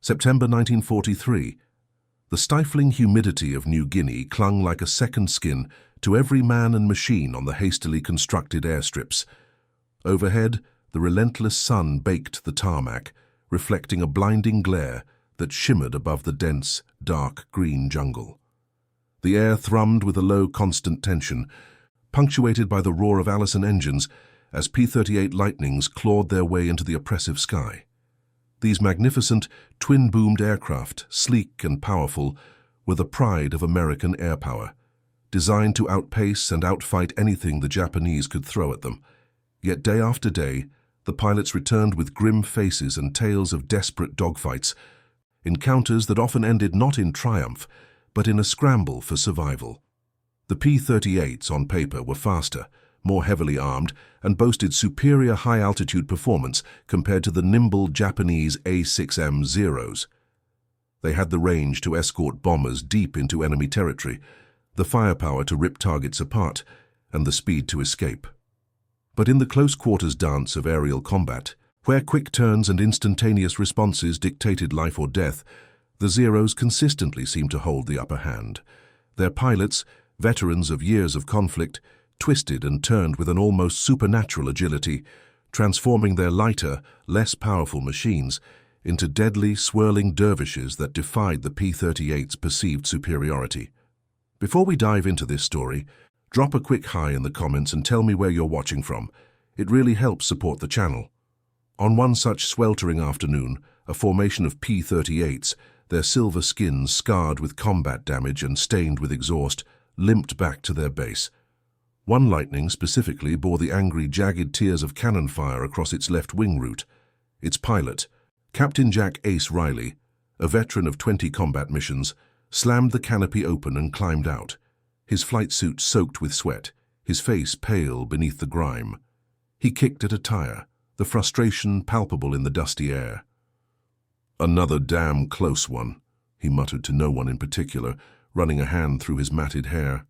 September 1943. The stifling humidity of New Guinea clung like a second skin to every man and machine on the hastily constructed airstrips. Overhead, the relentless sun baked the tarmac, reflecting a blinding glare that shimmered above the dense, dark green jungle. The air thrummed with a low, constant tension, punctuated by the roar of Allison engines as P-38 Lightnings clawed their way into the oppressive sky. These magnificent, twin-boomed aircraft, sleek and powerful, were the pride of American air power, designed to outpace and outfight anything the Japanese could throw at them. Yet day after day, the pilots returned with grim faces and tales of desperate dogfights, encounters that often ended not in triumph, but in a scramble for survival. The P-38s, on paper, were faster, more heavily armed, and boasted superior high-altitude performance compared to the nimble Japanese A-6M-0s. They had the range to escort bombers deep into enemy territory, the firepower to rip targets apart, and the speed to escape. But in the close-quarters dance of aerial combat, where quick turns and instantaneous responses dictated life or death, the Zeros consistently seemed to hold the upper hand. Their pilots, veterans of years of conflict, twisted and turned with an almost supernatural agility, transforming their lighter, less powerful machines into deadly, swirling dervishes that defied the P-38's perceived superiority. Before we dive into this story, drop a quick hi in the comments and tell me where you're watching from. It really helps support the channel. On one such sweltering afternoon, a formation of P-38s, their silver skins scarred with combat damage and stained with exhaust, limped back to their base. One Lightning specifically bore the angry, jagged tears of cannon fire across its left wing route. Its pilot, Captain Jack Ace Riley, a veteran of 20 combat missions, slammed the canopy open and climbed out, his flight suit soaked with sweat, his face pale beneath the grime. He kicked at a tire, the frustration palpable in the dusty air. "Another damn close one," he muttered to no one in particular, running a hand through his matted hair.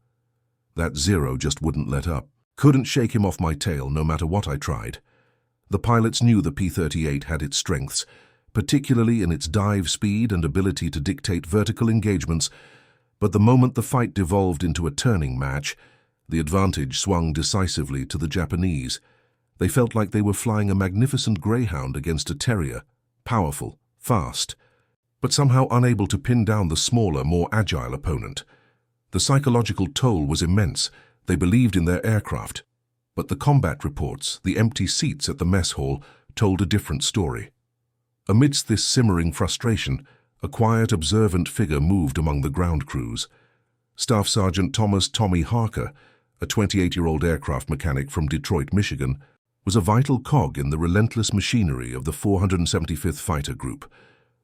That Zero just wouldn't let up. Couldn't shake him off my tail, no matter what I tried. The pilots knew the P-38 had its strengths, particularly in its dive speed and ability to dictate vertical engagements, but the moment the fight devolved into a turning match, the advantage swung decisively to the Japanese. They felt like they were flying a magnificent greyhound against a terrier, powerful, fast, but somehow unable to pin down the smaller, more agile opponent. The psychological toll was immense. They believed in their aircraft. But the combat reports, the empty seats at the mess hall, told a different story. Amidst this simmering frustration, a quiet, observant figure moved among the ground crews. Staff Sergeant Thomas "Tommy" Harker, a 28-year-old aircraft mechanic from Detroit, Michigan, was a vital cog in the relentless machinery of the 475th Fighter Group.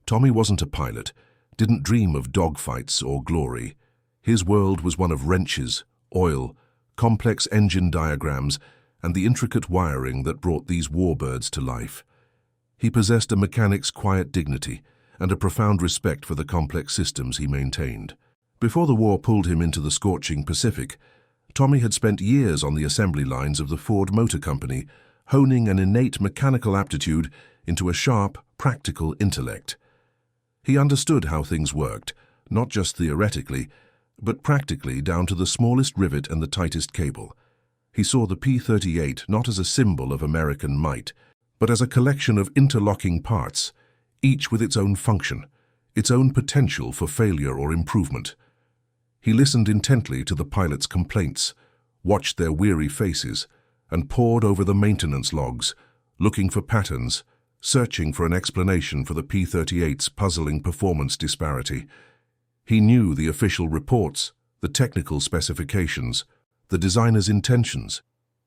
Tommy wasn't a pilot, didn't dream of dogfights or glory. His world was one of wrenches, oil, complex engine diagrams, and the intricate wiring that brought these warbirds to life. He possessed a mechanic's quiet dignity and a profound respect for the complex systems he maintained. Before the war pulled him into the scorching Pacific, Tommy had spent years on the assembly lines of the Ford Motor Company, honing an innate mechanical aptitude into a sharp, practical intellect. He understood how things worked, not just theoretically, but practically down to the smallest rivet and the tightest cable. He saw the P-38 not as a symbol of American might, but as a collection of interlocking parts, each with its own function, its own potential for failure or improvement. He listened intently to the pilots' complaints, watched their weary faces, and pored over the maintenance logs, looking for patterns, searching for an explanation for the P-38's puzzling performance disparity. He knew the official reports, the technical specifications, the designer's intentions,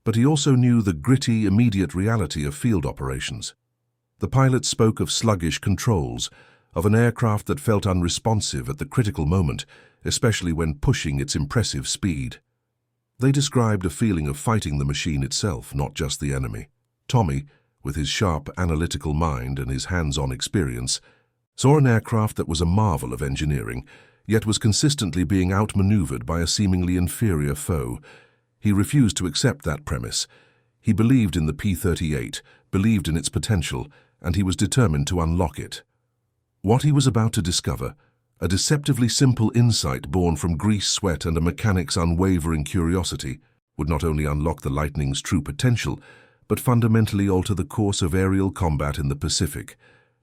but he also knew the gritty, immediate reality of field operations. The pilots spoke of sluggish controls, of an aircraft that felt unresponsive at the critical moment, especially when pushing its impressive speed. They described a feeling of fighting the machine itself, not just the enemy. Tommy, with his sharp, analytical mind and his hands-on experience, saw an aircraft that was a marvel of engineering, yet was consistently being outmaneuvered by a seemingly inferior foe. He refused to accept that premise. He believed in the P-38, believed in its potential, and he was determined to unlock it. What he was about to discover, a deceptively simple insight born from grease, sweat, and a mechanic's unwavering curiosity, would not only unlock the Lightning's true potential, but fundamentally alter the course of aerial combat in the Pacific,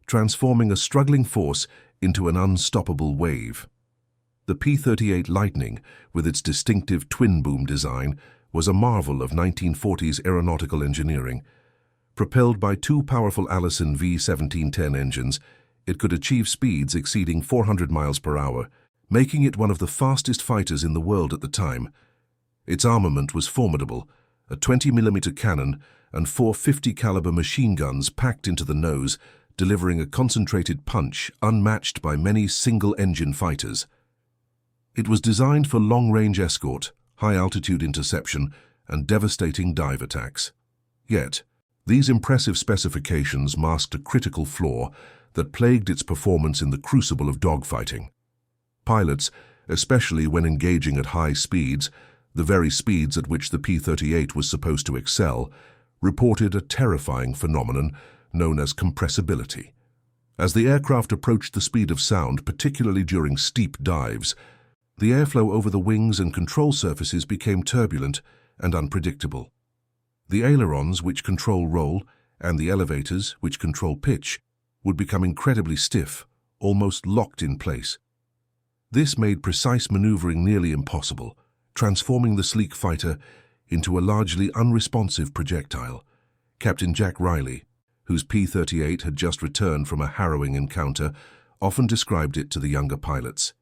transforming a struggling force into an unstoppable wave. The P-38 Lightning, with its distinctive twin-boom design, was a marvel of 1940s aeronautical engineering. Propelled by two powerful Allison V1710 engines, it could achieve speeds exceeding 400 miles per hour, making it one of the fastest fighters in the world at the time. Its armament was formidable, a 20mm cannon and four 50-caliber machine guns packed into the nose, delivering a concentrated punch unmatched by many single-engine fighters. It was designed for long-range escort, high-altitude interception, and devastating dive attacks. Yet, these impressive specifications masked a critical flaw that plagued its performance in the crucible of dogfighting. Pilots, especially when engaging at high speeds, the very speeds at which the P-38 was supposed to excel, reported a terrifying phenomenon known as compressibility. As the aircraft approached the speed of sound, particularly during steep dives, the airflow over the wings and control surfaces became turbulent and unpredictable. The ailerons, which control roll, and the elevators, which control pitch, would become incredibly stiff, almost locked in place. This made precise maneuvering nearly impossible, transforming the sleek fighter into a largely unresponsive projectile. Captain Jack Riley, whose P-38 had just returned from a harrowing encounter, often described it to the younger pilots.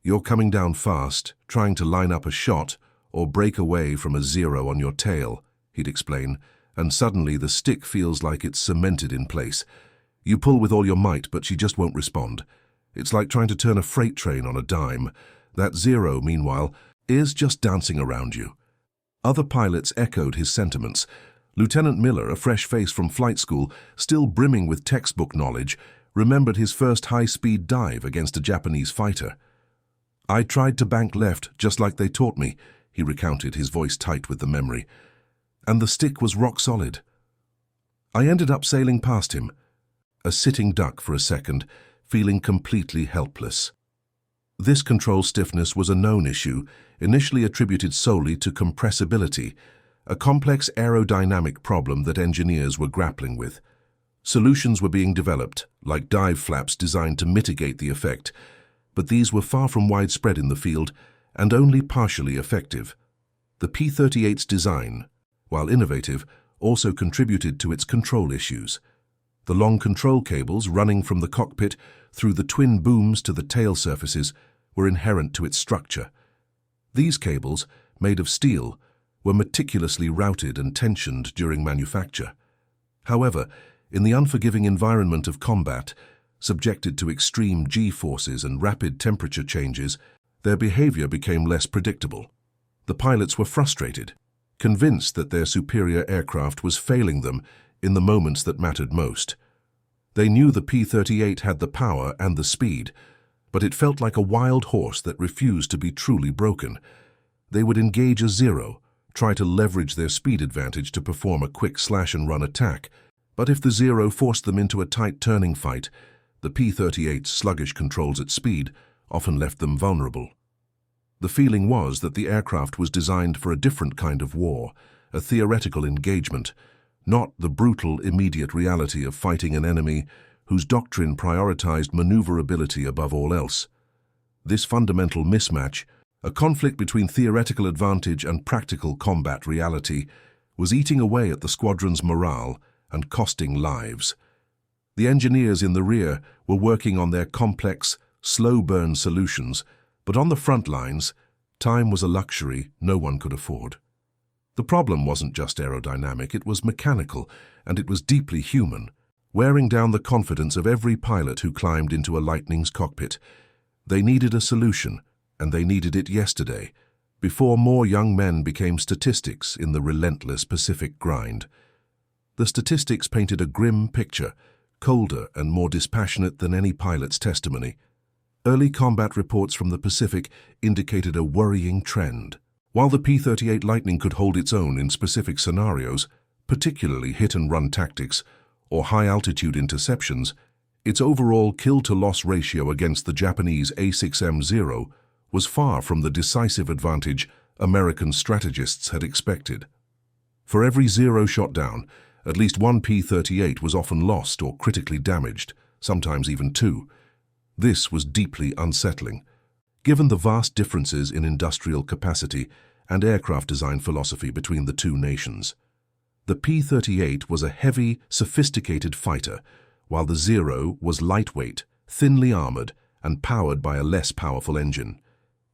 "You're coming down fast, trying to line up a shot or break away from a zero on your tail," he'd explain, "and suddenly the stick feels like it's cemented in place. You pull with all your might, but she just won't respond. It's like trying to turn a freight train on a dime. That zero, meanwhile, is just dancing around you." Other pilots echoed his sentiments. Lieutenant Miller, a fresh face from flight school, still brimming with textbook knowledge, remembered his first high-speed dive against a Japanese fighter. "I tried to bank left, just like they taught me," he recounted, his voice tight with the memory. "And the stick was rock solid. I ended up sailing past him, a sitting duck for a second, feeling completely helpless." This control stiffness was a known issue, initially attributed solely to compressibility, a complex aerodynamic problem that engineers were grappling with. Solutions were being developed, like dive flaps designed to mitigate the effect, but these were far from widespread in the field and only partially effective. The P-38's design, while innovative, also contributed to its control issues. The long control cables running from the cockpit through the twin booms to the tail surfaces were inherent to its structure. These cables, made of steel, were meticulously routed and tensioned during manufacture. However, in the unforgiving environment of combat, subjected to extreme G-forces and rapid temperature changes, their behavior became less predictable. The pilots were frustrated, convinced that their superior aircraft was failing them in the moments that mattered most. They knew the P-38 had the power and the speed, but it felt like a wild horse that refused to be truly broken. They would engage a zero, try to leverage their speed advantage to perform a quick slash-and-run attack, but if the zero forced them into a tight turning fight, the P-38's sluggish controls at speed often left them vulnerable. The feeling was that the aircraft was designed for a different kind of war, a theoretical engagement, not the brutal, immediate reality of fighting an enemy whose doctrine prioritized maneuverability above all else. This fundamental mismatch, a conflict between theoretical advantage and practical combat reality, was eating away at the squadron's morale and costing lives. The engineers in the rear were working on their complex, slow-burn solutions, but on the front lines, time was a luxury no one could afford. The problem wasn't just aerodynamic, it was mechanical, and it was deeply human, wearing down the confidence of every pilot who climbed into a Lightning's cockpit. They needed a solution, and they needed it yesterday, before more young men became statistics in the relentless Pacific grind. The statistics painted a grim picture, colder and more dispassionate than any pilot's testimony. Early combat reports from the Pacific indicated a worrying trend. While the P-38 Lightning could hold its own in specific scenarios, particularly hit-and-run tactics or high-altitude interceptions, Its overall kill-to-loss ratio against the Japanese A6M0 was far from the decisive advantage American strategists had expected. For every Zero shot down, at least one P-38 was often lost or critically damaged, sometimes even two. This was deeply unsettling, given the vast differences in industrial capacity and aircraft design philosophy between the two nations. The P-38 was a heavy, sophisticated fighter, while the Zero was lightweight, thinly armored, and powered by a less powerful engine.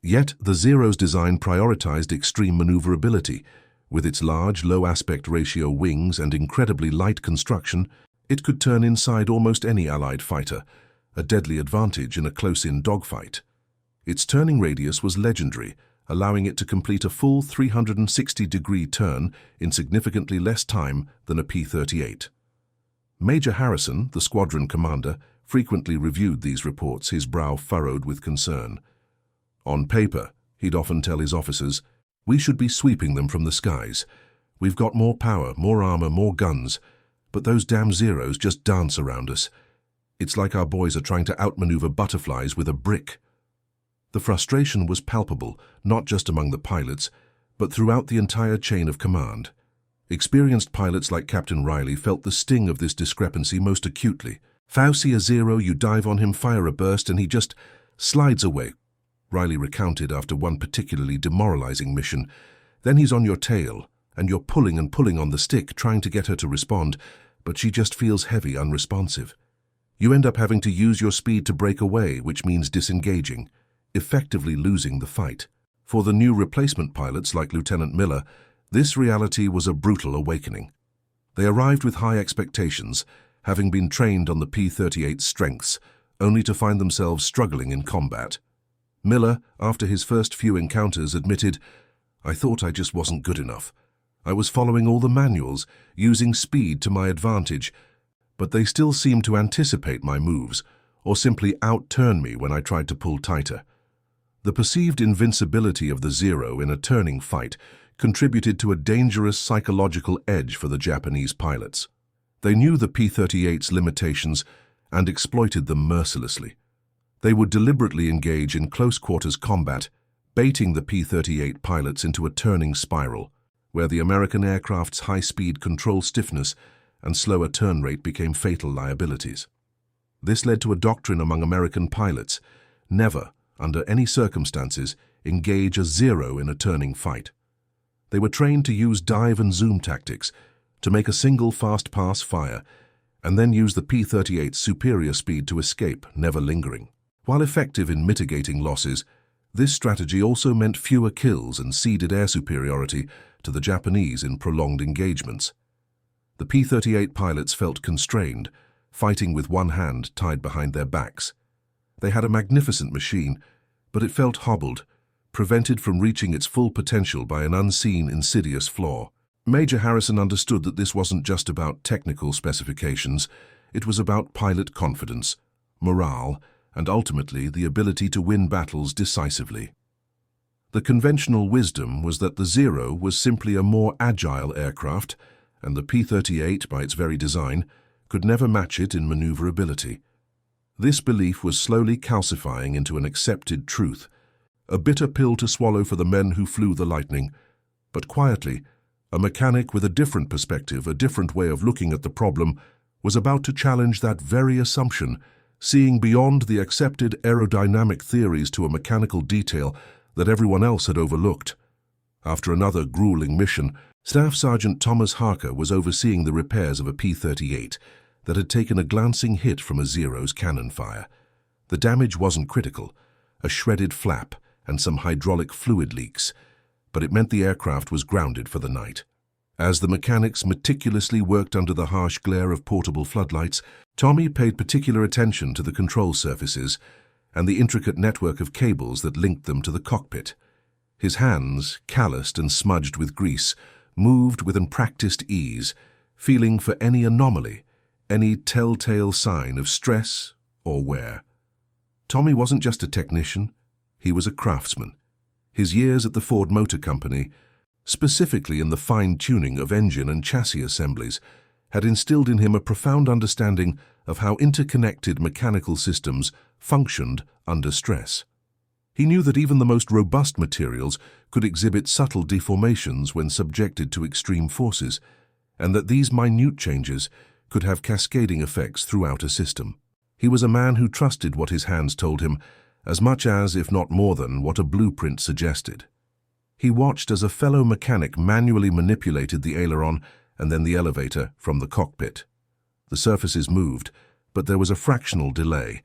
Yet the Zero's design prioritized extreme maneuverability. With its large, low aspect ratio wings and incredibly light construction, it could turn inside almost any Allied fighter, a deadly advantage in a close-in dogfight. Its turning radius was legendary, allowing it to complete a full 360-degree turn in significantly less time than a P-38. Major Harrison, the squadron commander, frequently reviewed these reports, his brow furrowed with concern. On paper, he'd often tell his officers, "We should be sweeping them from the skies. We've got more power, more armor, more guns, but those damn Zeros just dance around us. It's like our boys are trying to outmaneuver butterflies with a brick." The frustration was palpable, not just among the pilots, but throughout the entire chain of command. Experienced pilots like Captain Riley felt the sting of this discrepancy most acutely. "Fousey a Zero, you dive on him, fire a burst, and he just slides away," Riley recounted after one particularly demoralizing mission. "Then he's on your tail, and you're pulling and pulling on the stick, trying to get her to respond, but she just feels heavy, unresponsive. You end up having to use your speed to break away, which means disengaging, effectively losing the fight." For the new replacement pilots like Lieutenant Miller, this reality was a brutal awakening. They arrived with high expectations, having been trained on the P-38's strengths, only to find themselves struggling in combat. Miller, after his first few encounters, admitted, "I thought I just wasn't good enough. I was following all the manuals, using speed to my advantage, but they still seemed to anticipate my moves, or simply outturn me when I tried to pull tighter." The perceived invincibility of the Zero in a turning fight contributed to a dangerous psychological edge for the Japanese pilots. They knew the P-38's limitations and exploited them mercilessly. They would deliberately engage in close-quarters combat, baiting the P-38 pilots into a turning spiral, where the American aircraft's high-speed control stiffness and slower turn rate became fatal liabilities. This led to a doctrine among American pilots: never, under any circumstances, engage a Zero in a turning fight. They were trained to use dive and zoom tactics, to make a single fast pass fire, and then use the P-38's superior speed to escape, never lingering. While effective in mitigating losses, this strategy also meant fewer kills and ceded air superiority to the Japanese in prolonged engagements. The P-38 pilots felt constrained, fighting with one hand tied behind their backs. They had a magnificent machine, but it felt hobbled, prevented from reaching its full potential by an unseen, insidious flaw. Major Harrison understood that this wasn't just about technical specifications, it was about pilot confidence, morale, and ultimately the ability to win battles decisively. The conventional wisdom was that the Zero was simply a more agile aircraft, and the P-38, by its very design, could never match it in maneuverability. This belief was slowly calcifying into an accepted truth, a bitter pill to swallow for the men who flew the Lightning. But quietly, a mechanic with a different perspective, a different way of looking at the problem, was about to challenge that very assumption, seeing beyond the accepted aerodynamic theories to a mechanical detail that everyone else had overlooked. After another grueling mission, Staff Sergeant Thomas Harker was overseeing the repairs of a P-38 that had taken a glancing hit from a Zero's cannon fire. The damage wasn't critical, a shredded flap and some hydraulic fluid leaks, but it meant the aircraft was grounded for the night. As the mechanics meticulously worked under the harsh glare of portable floodlights, Tommy paid particular attention to the control surfaces and the intricate network of cables that linked them to the cockpit. His hands, calloused and smudged with grease, moved with unpracticed ease, feeling for any anomaly, any telltale sign of stress or wear. Tommy wasn't just a technician, he was a craftsman. His years at the Ford Motor Company, specifically in the fine-tuning of engine and chassis assemblies, had instilled in him a profound understanding of how interconnected mechanical systems functioned under stress. He knew that even the most robust materials could exhibit subtle deformations when subjected to extreme forces, and that these minute changes could have cascading effects throughout a system. He was a man who trusted what his hands told him, as much as, if not more than, what a blueprint suggested. He watched as a fellow mechanic manually manipulated the aileron and then the elevator from the cockpit. The surfaces moved, but there was a fractional delay,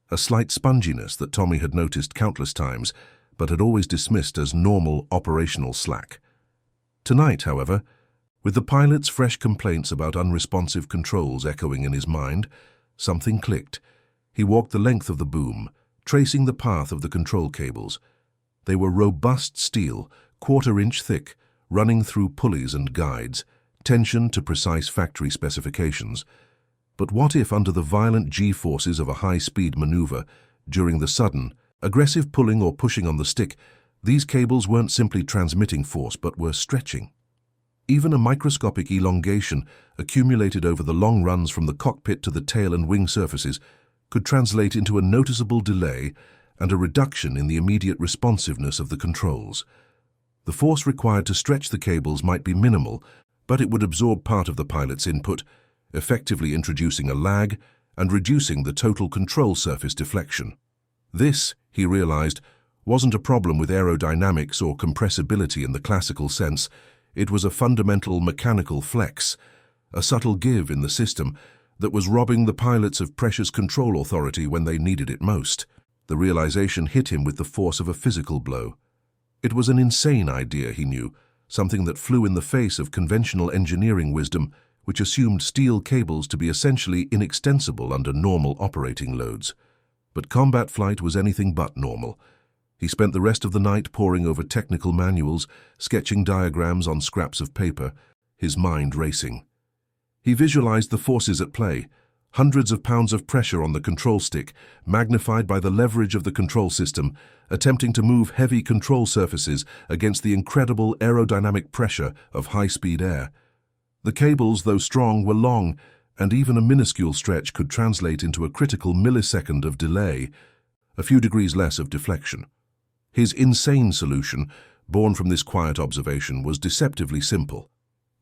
a slight sponginess that Tommy had noticed countless times, but had always dismissed as normal operational slack. Tonight, however, with the pilot's fresh complaints about unresponsive controls echoing in his mind, something clicked. He walked the length of the boom, tracing the path of the control cables. They were robust steel, quarter-inch thick, running through pulleys and guides, tensioned to precise factory specifications. But what if, under the violent G-forces of a high-speed maneuver, during the sudden, aggressive pulling or pushing on the stick, these cables weren't simply transmitting force but were stretching? Even a microscopic elongation accumulated over the long runs from the cockpit to the tail and wing surfaces could translate into a noticeable delay and a reduction in the immediate responsiveness of the controls. The force required to stretch the cables might be minimal, but it would absorb part of the pilot's input, effectively introducing a lag and reducing the total control surface deflection. This, he realized, wasn't a problem with aerodynamics or compressibility in the classical sense. It was a fundamental mechanical flex, a subtle give in the system that was robbing the pilots of precious control authority when they needed it most. The realization hit him with the force of a physical blow. It was an insane idea, he knew, something that flew in the face of conventional engineering wisdom, which assumed steel cables to be essentially inextensible under normal operating loads. But combat flight was anything but normal. He spent the rest of the night poring over technical manuals, sketching diagrams on scraps of paper, his mind racing. He visualized the forces at play, hundreds of pounds of pressure on the control stick, magnified by the leverage of the control system, attempting to move heavy control surfaces against the incredible aerodynamic pressure of high-speed air. The cables, though strong, were long, and even a minuscule stretch could translate into a critical millisecond of delay, a few degrees less of deflection. His insane solution, born from this quiet observation, was deceptively simple.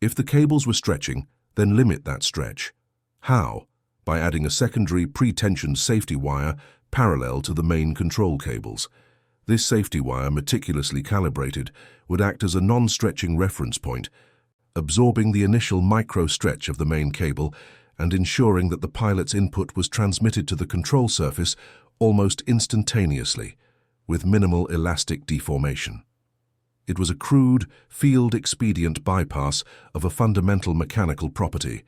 If the cables were stretching, then limit that stretch. How? By adding a secondary pre-tensioned safety wire parallel to the main control cables. This safety wire, meticulously calibrated, would act as a non-stretching reference point, absorbing the initial micro-stretch of the main cable and ensuring that the pilot's input was transmitted to the control surface almost instantaneously, with minimal elastic deformation. It was a crude, field-expedient bypass of a fundamental mechanical property,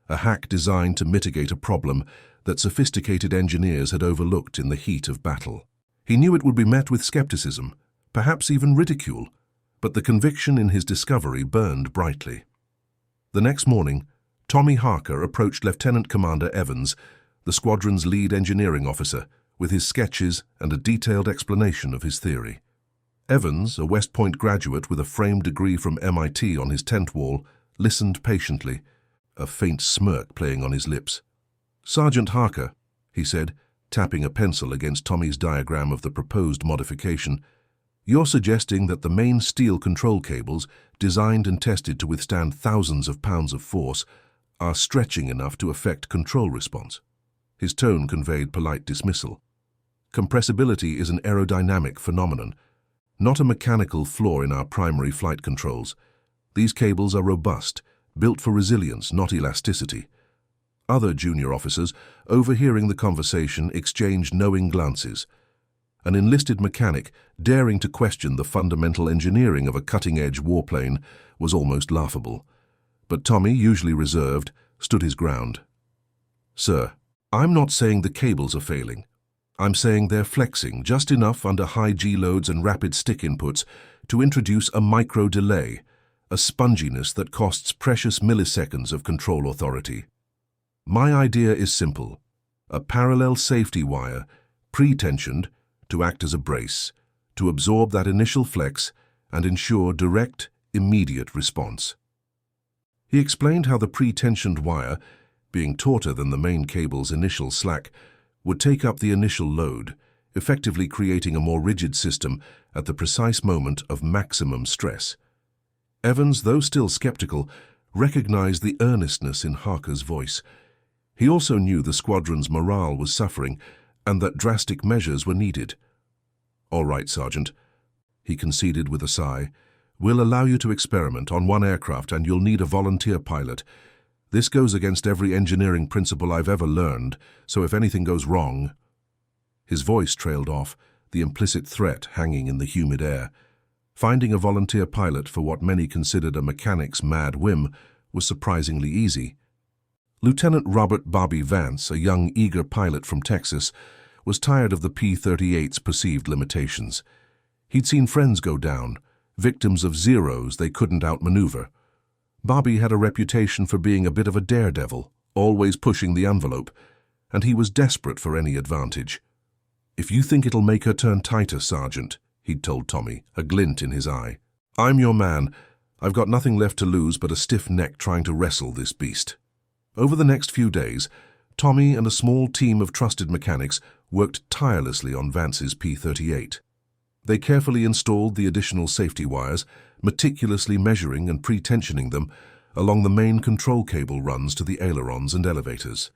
a hack designed to mitigate a problem that sophisticated engineers had overlooked in the heat of battle. He knew it would be met with skepticism, perhaps even ridicule, but the conviction in his discovery burned brightly. The next morning, Tommy Harker approached Lieutenant Commander Evans, the squadron's lead engineering officer, with his sketches and a detailed explanation of his theory. Evans, a West Point graduate with a framed degree from MIT on his tent wall, listened patiently, a faint smirk playing on his lips. "Sergeant Harker," he said, tapping a pencil against Tommy's diagram of the proposed modification, "you're suggesting that the main steel control cables, designed and tested to withstand thousands of pounds of force, are stretching enough to affect control response." His tone conveyed polite dismissal. "Compressibility is an aerodynamic phenomenon, not a mechanical flaw in our primary flight controls. These cables are robust, built for resilience, not elasticity." Other junior officers, overhearing the conversation, exchanged knowing glances. An enlisted mechanic, daring to question the fundamental engineering of a cutting-edge warplane, was almost laughable. But Tommy, usually reserved, stood his ground. "Sir, I'm not saying the cables are failing. I'm saying they're flexing just enough under high G loads and rapid stick inputs to introduce a micro-delay, a sponginess that costs precious milliseconds of control authority. My idea is simple: a parallel safety wire, pre-tensioned, to act as a brace, to absorb that initial flex and ensure direct, immediate response." He explained how the pre-tensioned wire, being tauter than the main cable's initial slack, would take up the initial load, effectively creating a more rigid system at the precise moment of maximum stress. Evans, though still skeptical, recognized the earnestness in Harker's voice. He also knew the squadron's morale was suffering and that drastic measures were needed. "All right, Sergeant," he conceded with a sigh. "We'll allow you to experiment on one aircraft and you'll need a volunteer pilot. This goes against every engineering principle I've ever learned, so if anything goes wrong—" His voice trailed off, the implicit threat hanging in the humid air. Finding a volunteer pilot for what many considered a mechanic's mad whim was surprisingly easy. Lieutenant Robert "Bobby" Vance, a young, eager pilot from Texas, was tired of the P-38's perceived limitations. He'd seen friends go down, victims of Zeros they couldn't outmaneuver. Bobby had a reputation for being a bit of a daredevil, always pushing the envelope, and he was desperate for any advantage. "If you think it'll make her turn tighter, Sergeant," he'd told Tommy, a glint in his eye, "I'm your man. I've got nothing left to lose but a stiff neck trying to wrestle this beast." Over the next few days, Tommy and a small team of trusted mechanics worked tirelessly on Vance's P-38. They carefully installed the additional safety wires, meticulously measuring and pre-tensioning them along the main control cable runs to the ailerons and elevators.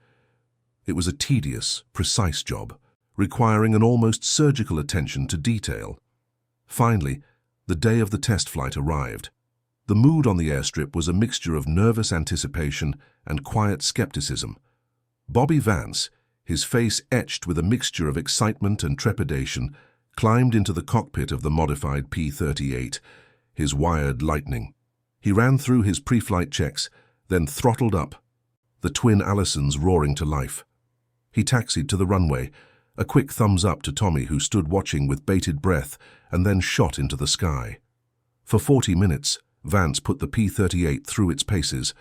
It was a tedious, precise job, requiring an almost surgical attention to detail. Finally, the day of the test flight arrived. The mood on the airstrip was a mixture of nervous anticipation and quiet skepticism. Bobby Vance, his face etched with a mixture of excitement and trepidation, climbed into the cockpit of the modified P-38, his wired lightning. He ran through his pre-flight checks, then throttled up, the twin Allisons roaring to life. He taxied to the runway, a quick thumbs up to Tommy, who stood watching with bated breath, and then shot into the sky. For 40 minutes, Vance put the P-38 through its paces.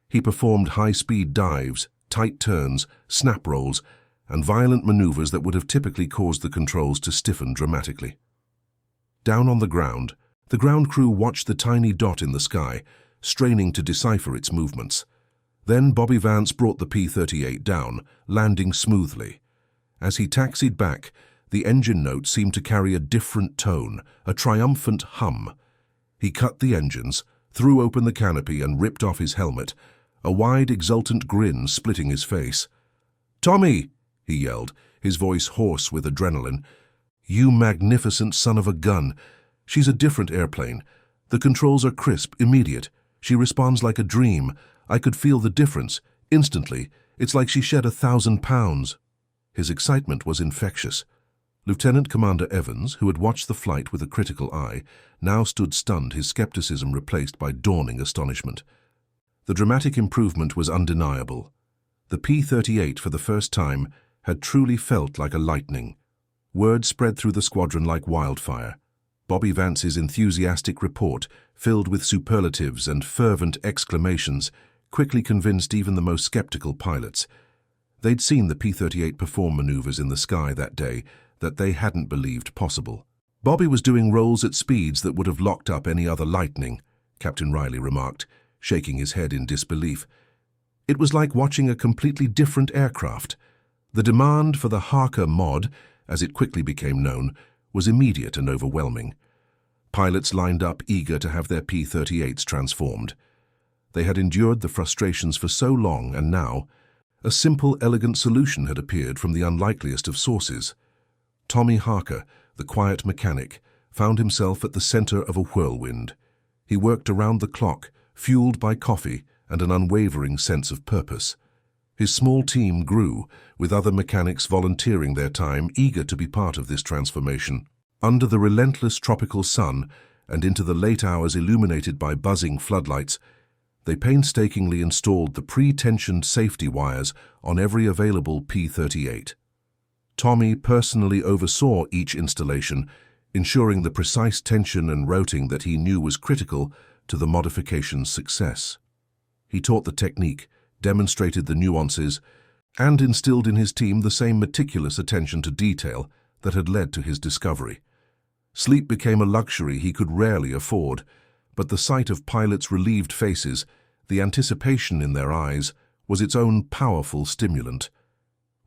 He performed high-speed dives, tight turns, snap rolls, and violent maneuvers that would have typically caused the controls to stiffen dramatically. Down on the ground crew watched the tiny dot in the sky, straining to decipher its movements. Then Bobby Vance brought the P-38 down, landing smoothly. As he taxied back, the engine note seemed to carry a different tone, a triumphant hum. He cut the engines, threw open the canopy and ripped off his helmet, a wide, exultant grin splitting his face. "Tommy!" he yelled, his voice hoarse with adrenaline. "You magnificent son of a gun! She's a different airplane. The controls are crisp, immediate. She responds like a dream. I could feel the difference, instantly. It's like she shed 1,000 pounds. His excitement was infectious. Lieutenant Commander Evans, who had watched the flight with a critical eye, now stood stunned, his skepticism replaced by dawning astonishment. The dramatic improvement was undeniable. The P-38, for the first time, had truly felt like a lightning. Word spread through the squadron like wildfire. Bobby Vance's enthusiastic report, filled with superlatives and fervent exclamations, quickly convinced even the most skeptical pilots. They'd seen the P-38 perform maneuvers in the sky that day that they hadn't believed possible. "Bobby was doing rolls at speeds that would have locked up any other Lightning," Captain Riley remarked, shaking his head in disbelief. "It was like watching a completely different aircraft. The demand for the Harker mod, as it quickly became known, was immediate and overwhelming. Pilots lined up eager to have their P-38s transformed. They had endured the frustrations for so long, and now a simple, elegant solution had appeared from the unlikeliest of sources. Tommy Harker, the quiet mechanic, found himself at the center of a whirlwind. He worked around the clock, fueled by coffee and an unwavering sense of purpose. His small team grew, with other mechanics volunteering their time, eager to be part of this transformation. Under the relentless tropical sun and into the late hours illuminated by buzzing floodlights, they painstakingly installed the pre-tensioned safety wires on every available P-38. Tommy personally oversaw each installation, ensuring the precise tension and routing that he knew was critical to the modification's success. He taught the technique, demonstrated the nuances, and instilled in his team the same meticulous attention to detail that had led to his discovery. Sleep became a luxury he could rarely afford, but the sight of pilots' relieved faces, The anticipation in their eyes was its own powerful stimulant.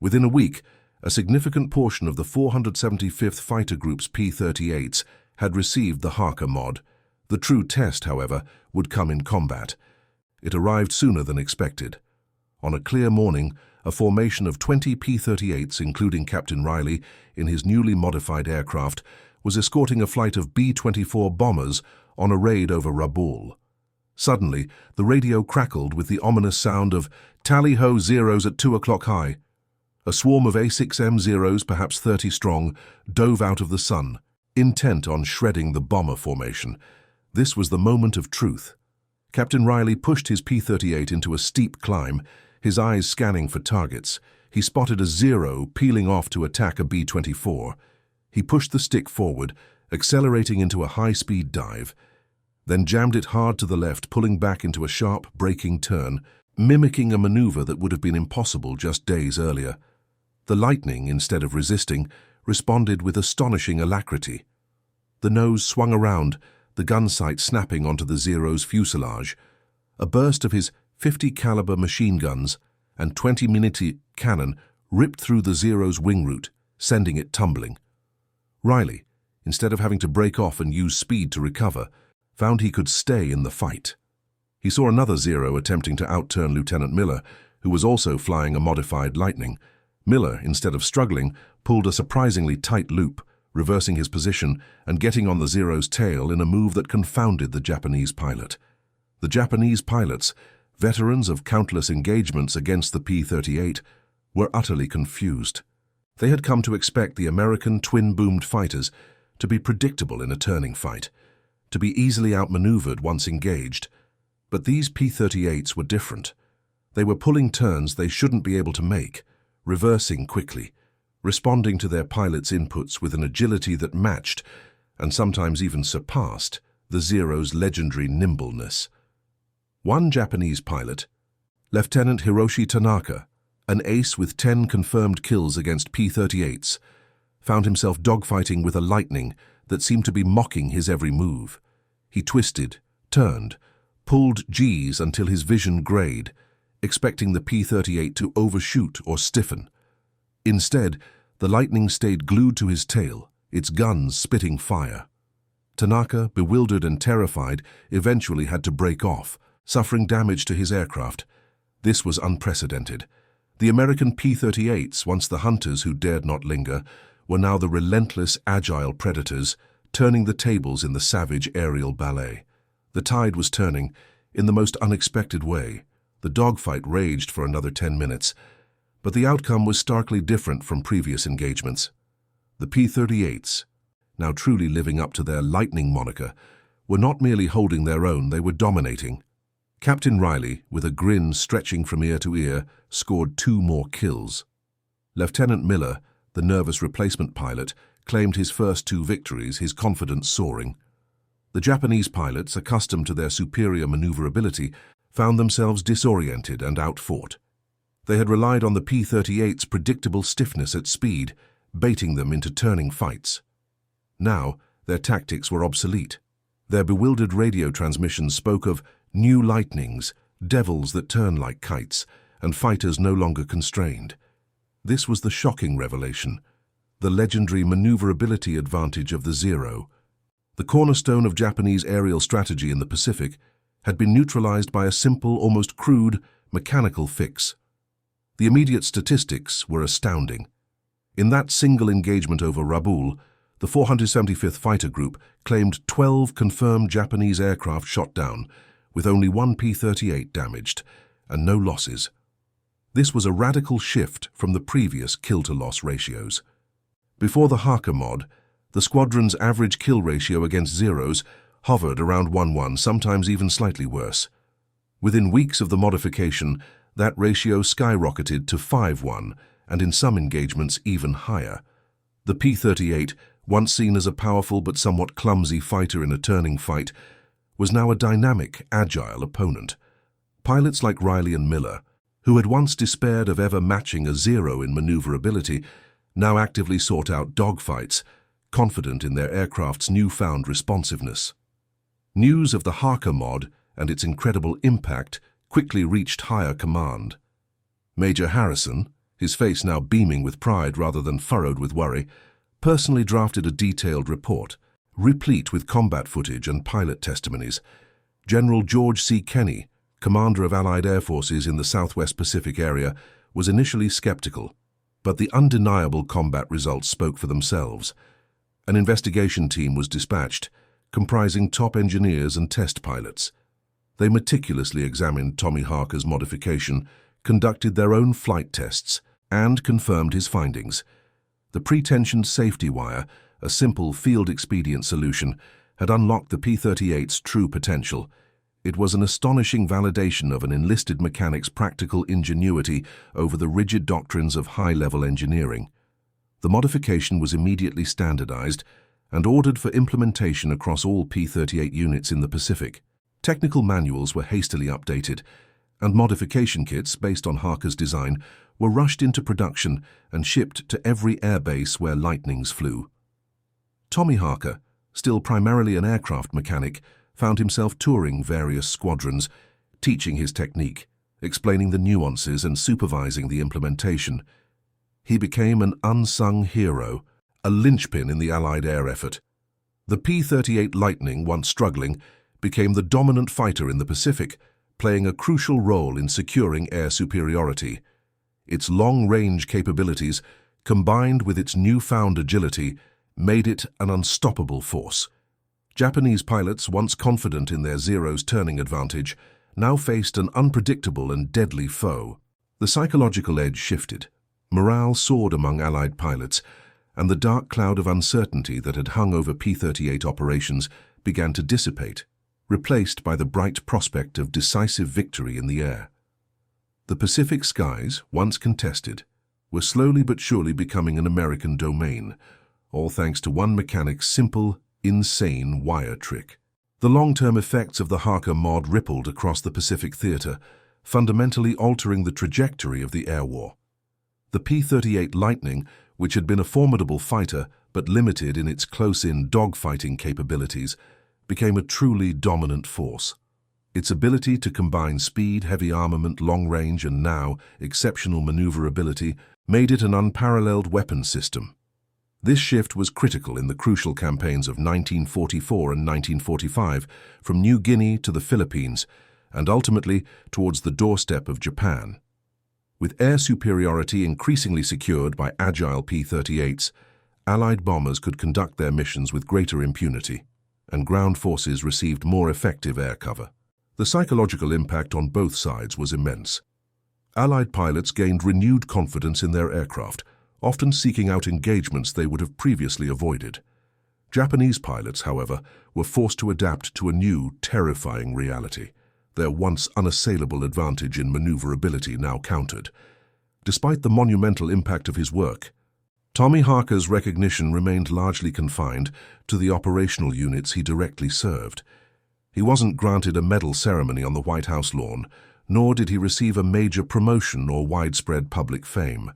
Within a week, a significant portion of the 475th Fighter Group's P-38s had received the Harker mod. The true test, however, would come in combat. It arrived sooner than expected. On a clear morning, a formation of 20 P-38s, including Captain Riley, in his newly modified aircraft, was escorting a flight of B-24 bombers on a raid over Rabaul. Suddenly, the radio crackled with the ominous sound of "Tally-ho Zeros at 2 o'clock high." A swarm of A6M Zeros, perhaps 30 strong, dove out of the sun, intent on shredding the bomber formation. This was the moment of truth. Captain Riley pushed his P-38 into a steep climb, his eyes scanning for targets. He spotted a Zero peeling off to attack a B-24. He pushed the stick forward, accelerating into a high-speed dive, then jammed it hard to the left, pulling back into a sharp, braking turn, mimicking a maneuver that would have been impossible just days earlier. The Lightning, instead of resisting, responded with astonishing alacrity. The nose swung around, the gun sight snapping onto the Zero's fuselage. A burst of his 50 caliber machine guns and 20 Minute cannon ripped through the Zero's wing root, sending it tumbling. Riley, instead of having to break off and use speed to recover, found he could stay in the fight. He saw another Zero attempting to outturn Lieutenant Miller, who was also flying a modified Lightning. Miller, instead of struggling, pulled a surprisingly tight loop, reversing his position and getting on the Zero's tail in a move that confounded the Japanese pilot. The Japanese pilots, veterans of countless engagements against the P-38, were utterly confused. They had come to expect the American twin-boomed fighters to be predictable in a turning fight, to be easily outmaneuvered once engaged. But these P-38s were different. They were pulling turns they shouldn't be able to make, reversing quickly, responding to their pilots' inputs with an agility that matched, and sometimes even surpassed, the Zero's legendary nimbleness. One Japanese pilot, Lieutenant Hiroshi Tanaka, an ace with 10 confirmed kills against P-38s, found himself dogfighting with a Lightning that seemed to be mocking his every move. He twisted, turned, pulled G's until his vision grayed, expecting the P-38 to overshoot or stiffen. Instead, the Lightning stayed glued to his tail, its guns spitting fire. Tanaka, bewildered and terrified, eventually had to break off, suffering damage to his aircraft. This was unprecedented. The American P-38s, once the hunters who dared not linger, were now the relentless, agile predators, turning the tables in the savage aerial ballet. The tide was turning, in the most unexpected way. The dogfight raged for another 10 minutes, but the outcome was starkly different from previous engagements. The P-38s, now truly living up to their Lightning moniker, were not merely holding their own, they were dominating. Captain Riley, with a grin stretching from ear to ear, scored 2 more kills. Lieutenant Miller, the nervous replacement pilot, claimed his first 2 victories, his confidence soaring. The Japanese pilots, accustomed to their superior maneuverability, found themselves disoriented and outfought. They had relied on the P-38's predictable stiffness at speed, baiting them into turning fights. Now, their tactics were obsolete. Their bewildered radio transmissions spoke of new Lightnings, devils that turn like kites, and fighters no longer constrained. This was the shocking revelation, the legendary maneuverability advantage of the Zero. The cornerstone of Japanese aerial strategy in the Pacific had been neutralized by a simple, almost crude, mechanical fix. The immediate statistics were astounding. In that single engagement over Rabaul, the 475th Fighter Group claimed 12 confirmed Japanese aircraft shot down, with only 1 P-38 damaged, and no losses. This was a radical shift from the previous kill-to-loss ratios. Before the Harker mod, the squadron's average kill ratio against Zeros hovered around 1-1, sometimes even slightly worse. Within weeks of the modification, that ratio skyrocketed to 5-1, and in some engagements even higher. The P-38, once seen as a powerful but somewhat clumsy fighter in a turning fight, was now a dynamic, agile opponent. Pilots like Riley and Miller, who had once despaired of ever matching a Zero in maneuverability, now actively sought out dogfights, confident in their aircraft's newfound responsiveness. News of the Harker mod and its incredible impact quickly reached higher command. Major Harrison, his face now beaming with pride rather than furrowed with worry, personally drafted a detailed report, replete with combat footage and pilot testimonies. General George C. Kenney, commander of Allied Air Forces in the Southwest Pacific area, was initially skeptical, but the undeniable combat results spoke for themselves. An investigation team was dispatched, comprising top engineers and test pilots. They meticulously examined Tommy Harker's modification, conducted their own flight tests, and confirmed his findings. The pre-tensioned safety wire, a simple field-expedient solution, had unlocked the P-38's true potential. It was an astonishing validation of an enlisted mechanic's practical ingenuity over the rigid doctrines of high-level engineering. The modification was immediately standardized and ordered for implementation across all P-38 units in the Pacific. Technical manuals were hastily updated, and modification kits based on Harker's design were rushed into production and shipped to every airbase where Lightnings flew. Tommy Harker, still primarily an aircraft mechanic, found himself touring various squadrons, teaching his technique, explaining the nuances and supervising the implementation. He became an unsung hero, a linchpin in the Allied air effort. The P-38 Lightning, once struggling, became the dominant fighter in the Pacific, playing a crucial role in securing air superiority. Its long-range capabilities, combined with its newfound agility, made it an unstoppable force. Japanese pilots, once confident in their Zero's turning advantage, now faced an unpredictable and deadly foe. The psychological edge shifted. Morale soared among Allied pilots, and the dark cloud of uncertainty that had hung over P-38 operations began to dissipate, replaced by the bright prospect of decisive victory in the air. The Pacific skies, once contested, were slowly but surely becoming an American domain, all thanks to one mechanic's simple, insane wire trick. The long-term effects of the Harker mod rippled across the Pacific theater, fundamentally altering the trajectory of the air war. The P-38 Lightning, which had been a formidable fighter but limited in its close-in dogfighting capabilities, became a truly dominant force. Its ability to combine speed, heavy armament, long range, and now exceptional maneuverability made it an unparalleled weapons system. This shift was critical in the crucial campaigns of 1944 and 1945, from New Guinea to the Philippines, and ultimately towards the doorstep of Japan. With air superiority increasingly secured by agile P-38s, Allied bombers could conduct their missions with greater impunity, and ground forces received more effective air cover. The psychological impact on both sides was immense. Allied pilots gained renewed confidence in their aircraft, often seeking out engagements they would have previously avoided. Japanese pilots, however, were forced to adapt to a new, terrifying reality. Their once unassailable advantage in maneuverability now countered. Despite the monumental impact of his work, Tommy Harker's recognition remained largely confined to the operational units he directly served. He wasn't granted a medal ceremony on the White House lawn, nor did he receive a major promotion or widespread public fame.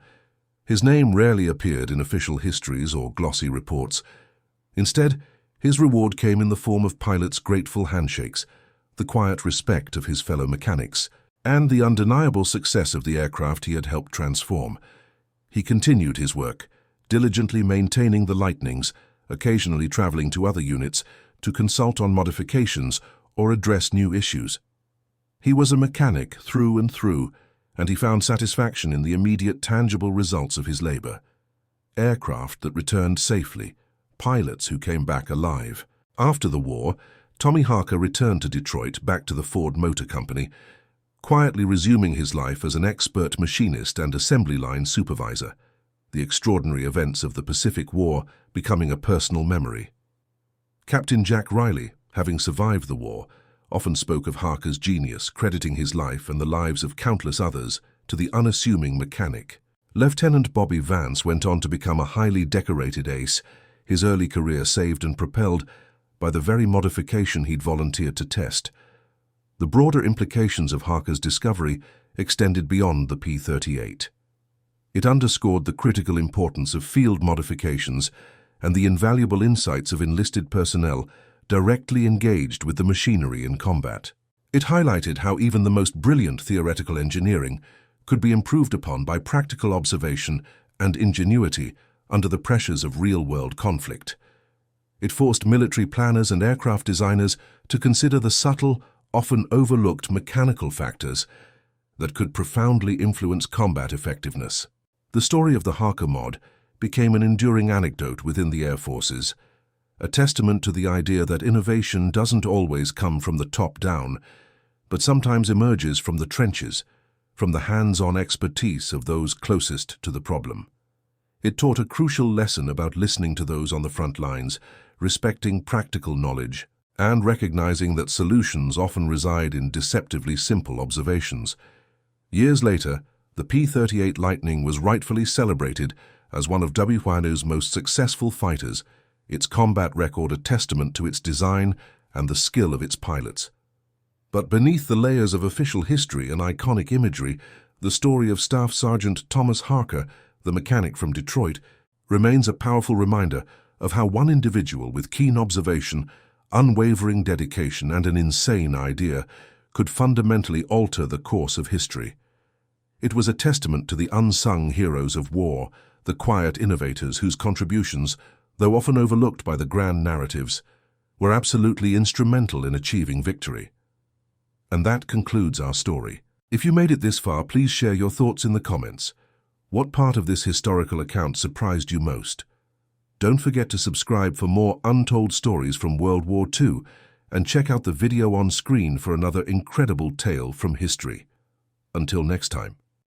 His name rarely appeared in official histories or glossy reports. Instead, his reward came in the form of pilots' grateful handshakes, the quiet respect of his fellow mechanics, and the undeniable success of the aircraft he had helped transform. He continued his work, diligently maintaining the Lightnings, occasionally traveling to other units to consult on modifications or address new issues. He was a mechanic through and through, and he found satisfaction in the immediate tangible results of his labor. Aircraft that returned safely, pilots who came back alive. After the war, Tommy Harker returned to Detroit, back to the Ford Motor Company, quietly resuming his life as an expert machinist and assembly line supervisor, the extraordinary events of the Pacific War becoming a personal memory. Captain Jack Riley, having survived the war, often spoke of Harker's genius, crediting his life and the lives of countless others to the unassuming mechanic. Lieutenant Bobby Vance went on to become a highly decorated ace, his early career saved and propelled by the very modification he'd volunteered to test. The broader implications of Harker's discovery extended beyond the P-38. It underscored the critical importance of field modifications and the invaluable insights of enlisted personnel directly engaged with the machinery in combat. It highlighted how even the most brilliant theoretical engineering could be improved upon by practical observation and ingenuity under the pressures of real-world conflict. It forced military planners and aircraft designers to consider the subtle, often overlooked mechanical factors that could profoundly influence combat effectiveness. The story of the Harker mod became an enduring anecdote within the Air Forces, a testament to the idea that innovation doesn't always come from the top down, but sometimes emerges from the trenches, from the hands-on expertise of those closest to the problem. It taught a crucial lesson about listening to those on the front lines, respecting practical knowledge, and recognizing that solutions often reside in deceptively simple observations. Years later, the P-38 Lightning was rightfully celebrated as one of WWANU's most successful fighters, its combat record a testament to its design and the skill of its pilots. But beneath the layers of official history and iconic imagery, the story of Staff Sergeant Thomas Harker, the mechanic from Detroit, remains a powerful reminder of how one individual with keen observation, unwavering dedication, and an insane idea could fundamentally alter the course of history. It was a testament to the unsung heroes of war, the quiet innovators whose contributions, though often overlooked by the grand narratives, were absolutely instrumental in achieving victory. And that concludes our story. If you made it this far, please share your thoughts in the comments. What part of this historical account surprised you most? Don't forget to subscribe for more untold stories from World War II and check out the video on screen for another incredible tale from history. Until next time.